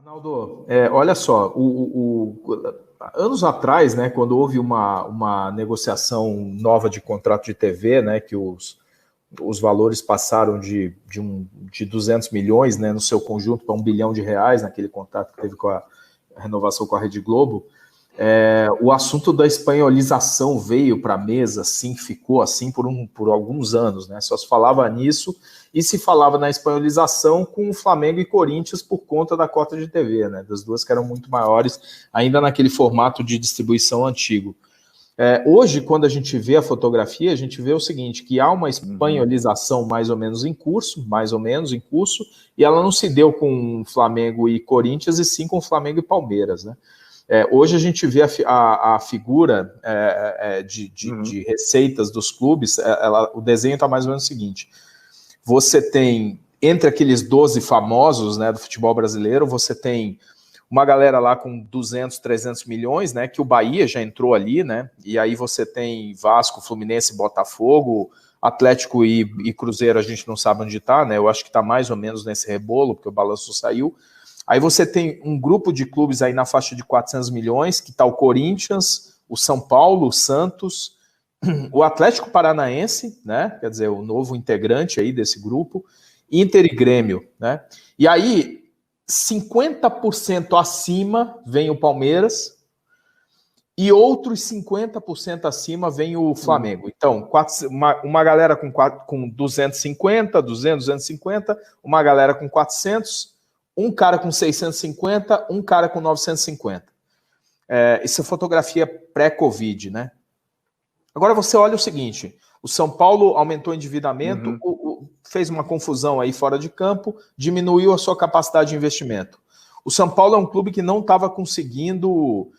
Arnaldo, olha só, anos atrás, né, quando houve uma negociação nova de contrato de TV, né, que os valores passaram de 200 milhões, né, no seu conjunto para R$ 1 bilhão, naquele contrato que teve com a renovação com a Rede Globo, o assunto da espanholização veio para a mesa, assim, ficou assim por alguns anos, né? Só se falava nisso e se falava na espanholização com o Flamengo e Corinthians por conta da cota de TV, né? Das duas que eram muito maiores, ainda naquele formato de distribuição antigo. Hoje, quando a gente vê a fotografia, a gente vê o seguinte, que há uma espanholização mais ou menos em curso, e ela não se deu com Flamengo e Corinthians, e sim com Flamengo e Palmeiras, né? Hoje a gente vê a figura de receitas dos clubes, o desenho está mais ou menos o seguinte: você tem, entre aqueles 12 famosos, né, do futebol brasileiro, você tem uma galera lá com 200, 300 milhões, né, que o Bahia já entrou ali, né, e aí você tem Vasco, Fluminense, Botafogo, Atlético e Cruzeiro, a gente não sabe onde está, né, eu acho que está mais ou menos nesse rebolo, porque o balanço saiu. Aí você tem um grupo de clubes aí na faixa de 400 milhões, que está o Corinthians, o São Paulo, o Santos, o Atlético Paranaense, né? Quer dizer, o novo integrante aí desse grupo, Inter e Grêmio, né? E aí, 50% acima vem o Palmeiras e outros 50% acima vem o Flamengo. Então, uma galera com 250, 250, uma galera com 400, um cara com 650, um cara com 950. Isso é fotografia pré-Covid, né? Agora você olha o seguinte, o São Paulo aumentou o endividamento, fez uma confusão aí fora de campo, diminuiu a sua capacidade de investimento. O São Paulo é um clube que não estava conseguindo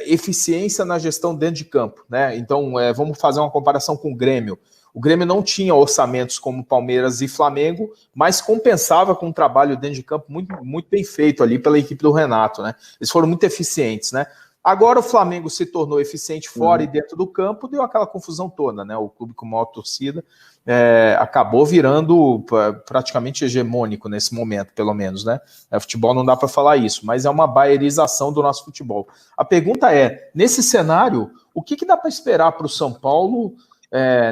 eficiência na gestão dentro de campo, né? Então, vamos fazer uma comparação com o Grêmio. O Grêmio não tinha orçamentos como Palmeiras e Flamengo, mas compensava com um trabalho dentro de campo muito, muito bem feito ali pela equipe do Renato, né? Eles foram muito eficientes, né? Agora o Flamengo se tornou eficiente fora e dentro do campo, deu aquela confusão toda, né? O clube com maior torcida acabou virando praticamente hegemônico nesse momento, pelo menos, né? Futebol não dá para falar isso, mas é uma baierização do nosso futebol. A pergunta é, nesse cenário, o que dá para esperar para o São Paulo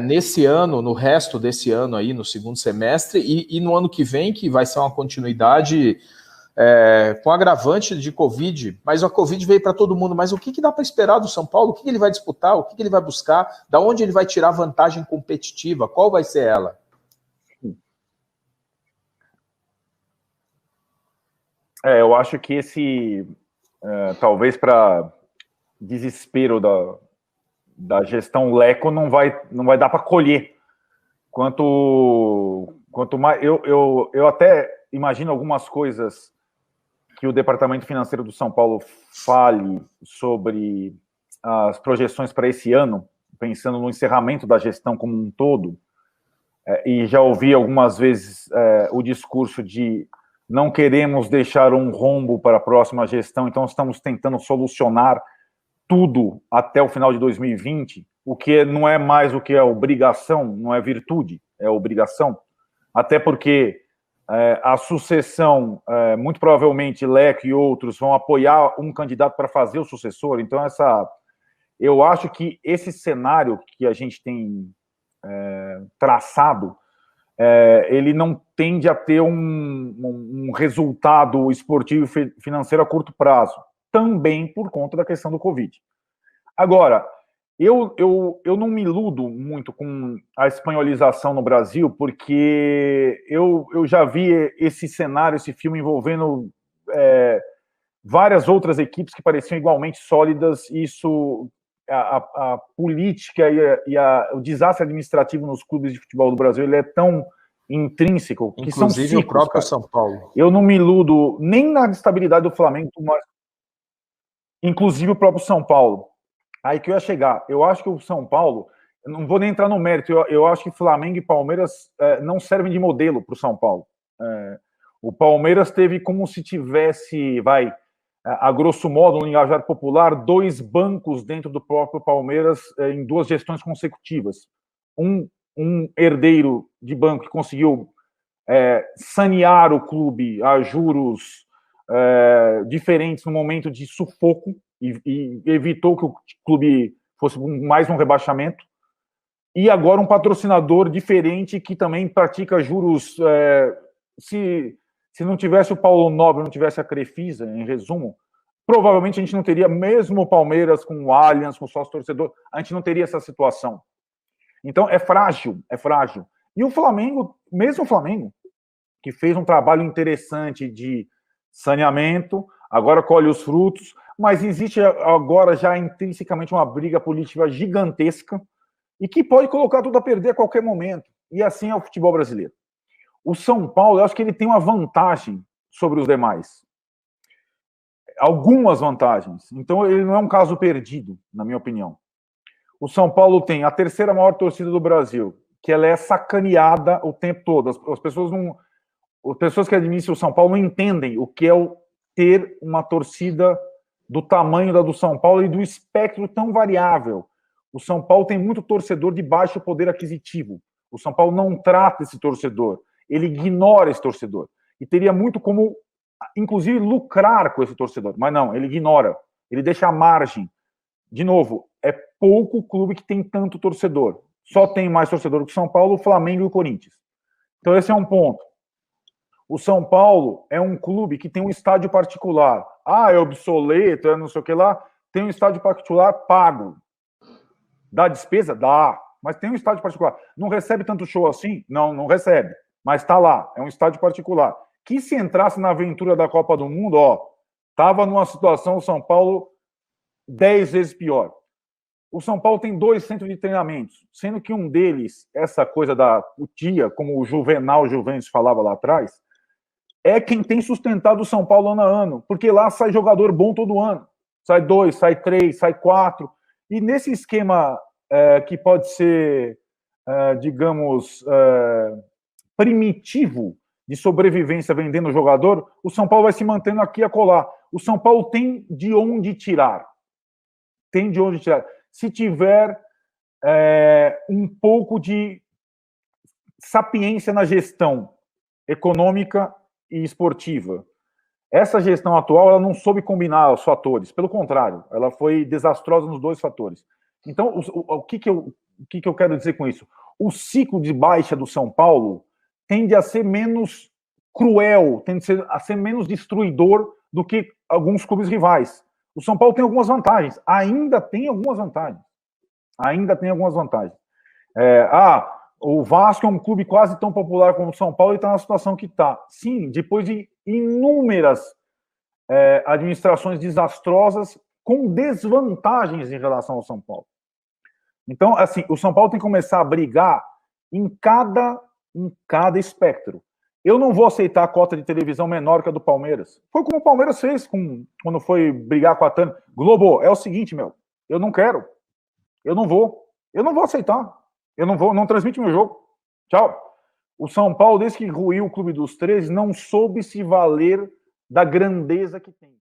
nesse ano, no resto desse ano aí, no segundo semestre, e no ano que vem, que vai ser uma continuidade com agravante de Covid, mas a Covid veio para todo mundo, mas o que dá para esperar do São Paulo? O que ele vai disputar? O que ele vai buscar? Da onde ele vai tirar vantagem competitiva? Qual vai ser ela? Eu acho que talvez para desespero da gestão Leco não vai dar para colher. Quanto mais eu até imagino algumas coisas que o Departamento Financeiro do São Paulo fale sobre as projeções para esse ano, pensando no encerramento da gestão como um todo, e já ouvi algumas vezes o discurso de não queremos deixar um rombo para a próxima gestão, então estamos tentando solucionar tudo até o final de 2020, o que não é mais o que é obrigação, não é virtude, é obrigação, até porque a sucessão, muito provavelmente Leco e outros vão apoiar um candidato para fazer o sucessor, então eu acho que esse cenário que a gente tem traçado, ele não tende a ter um resultado esportivo e financeiro a curto prazo, também por conta da questão do Covid. Agora, eu não me iludo muito com a espanholização no Brasil, porque eu já vi esse cenário, esse filme envolvendo várias outras equipes que pareciam igualmente sólidas, e a política o desastre administrativo nos clubes de futebol do Brasil, ele é tão intrínseco, que são ciclos, o próprio cara. São Paulo. Eu não me iludo nem na estabilidade do Flamengo, mas inclusive o próprio São Paulo. Aí que eu ia chegar. Eu acho que o São Paulo, eu não vou nem entrar no mérito, eu acho que Flamengo e Palmeiras não servem de modelo para o São Paulo. O Palmeiras teve como se tivesse, a grosso modo, no linguajar popular, 2 bancos dentro do próprio Palmeiras em 2 gestões consecutivas. Um herdeiro de banco que conseguiu sanear o clube a juros diferentes no momento de sufoco e evitou que o clube fosse mais um rebaixamento. E agora um patrocinador diferente que também pratica juros. Se não tivesse o Paulo Nobre, não tivesse a Crefisa, em resumo, provavelmente a gente não teria, mesmo o Palmeiras com o Allianz, com o sócio-torcedor, a gente não teria essa situação. Então é frágil, é frágil. E o Flamengo, mesmo o Flamengo, que fez um trabalho interessante de saneamento, agora colhe os frutos, mas existe agora já intrinsecamente uma briga política gigantesca e que pode colocar tudo a perder a qualquer momento. E assim é o futebol brasileiro. O São Paulo, eu acho que ele tem uma vantagem sobre os demais. Algumas vantagens. Então, ele não é um caso perdido, na minha opinião. O São Paulo tem a terceira maior torcida do Brasil, que ela é sacaneada o tempo todo. As pessoas que administram o São Paulo não entendem o que é ter uma torcida do tamanho da do São Paulo e do espectro tão variável. O São Paulo tem muito torcedor de baixo poder aquisitivo. O São Paulo não trata esse torcedor. Ele ignora esse torcedor. E teria muito como, inclusive, lucrar com esse torcedor. Mas não, ele ignora. Ele deixa a margem. De novo, é pouco clube que tem tanto torcedor. Só tem mais torcedor que o São Paulo, o Flamengo e o Corinthians. Então esse é um ponto. O São Paulo é um clube que tem um estádio particular. É obsoleto, é não sei o que lá. Tem um estádio particular pago. Dá despesa? Dá. Mas tem um estádio particular. Não recebe tanto show assim? Não, não recebe. Mas está lá. É um estádio particular. Que se entrasse na aventura da Copa do Mundo, estava numa situação o São Paulo 10 vezes pior. O São Paulo tem 2 centros de treinamentos, sendo que um deles, essa coisa da UTIA, como o Juvenal Juventus falava lá atrás, é quem tem sustentado o São Paulo ano a ano, porque lá sai jogador bom todo ano. Sai 2, sai 3, sai 4. E nesse esquema que pode ser, digamos, primitivo de sobrevivência vendendo jogador, o São Paulo vai se mantendo aqui a colar. O São Paulo tem de onde tirar. Tem de onde tirar. Se tiver um pouco de sapiência na gestão econômica e esportiva. Essa gestão atual, ela não soube combinar os fatores. Pelo contrário, ela foi desastrosa nos 2 fatores. Então, o que eu quero dizer com isso? O ciclo de baixa do São Paulo tende a ser menos cruel, tende a ser menos destruidor do que alguns clubes rivais. O São Paulo tem algumas vantagens. Ainda tem algumas vantagens. O Vasco é um clube quase tão popular como o São Paulo e está na situação que está. Sim, depois de inúmeras administrações desastrosas com desvantagens em relação ao São Paulo. Então, assim, o São Paulo tem que começar a brigar em cada espectro. Eu não vou aceitar a cota de televisão menor que a do Palmeiras. Foi como o Palmeiras fez quando foi brigar com a TAN. Globo, é o seguinte, eu não quero. Eu não vou aceitar. Eu não transmite meu jogo. Tchau. O São Paulo, desde que ruiu o Clube dos 13, não soube se valer da grandeza que tem.